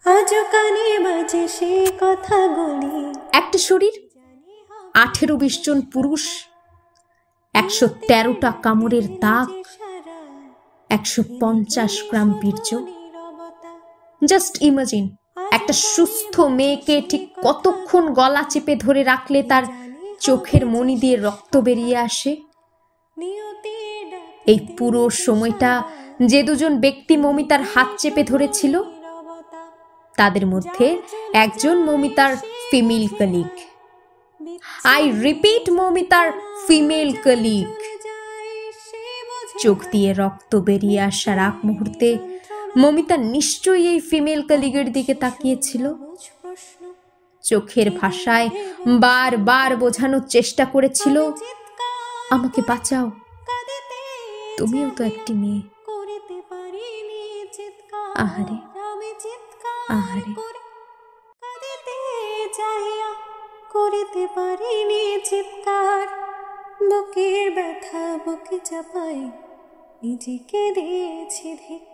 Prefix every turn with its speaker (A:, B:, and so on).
A: আজও কানে বাজে সে কথাগুলি।
B: একটা শরীর, 18-20 জন পুরুষ, 113টা কামড়ের দাগ, 150 গ্রাম বীর্য। জাস্ট ইমাজিন, একটা সুস্থ মেয়েকে ঠিক কতক্ষণ গলা চেপে ধরে রাখলে তার চোখের মণি দিয়ে রক্ত বেরিয়ে আসে। এই পুরো সময়টা যে দুজন ব্যক্তি মমিতার হাত চেপে ধরেছিল, তাদের মধ্যে একজন মমিতার ফিমেল কলিগ। আই রিপিট, মমিতার ফিমেল কলিগ। চোখ দিয়ে রক্ত বেরিয়ে আসার আগ মুহূর্তে মমিতা নিশ্চয়ই এই ফিমেল কলিগের দিকে তাকিয়েছিল। চোখের ভাষায় বারবার বোঝানোর চেষ্টা করেছিল, আমাকে বাঁচাও, তুমিও তো একটি মেয়ে। আহারে আহারে,
A: করিতে পারিনি চিৎকার, বুকের ব্যথা বুকে চাপাই নিজেকে দিয়েছি ধিক্কার।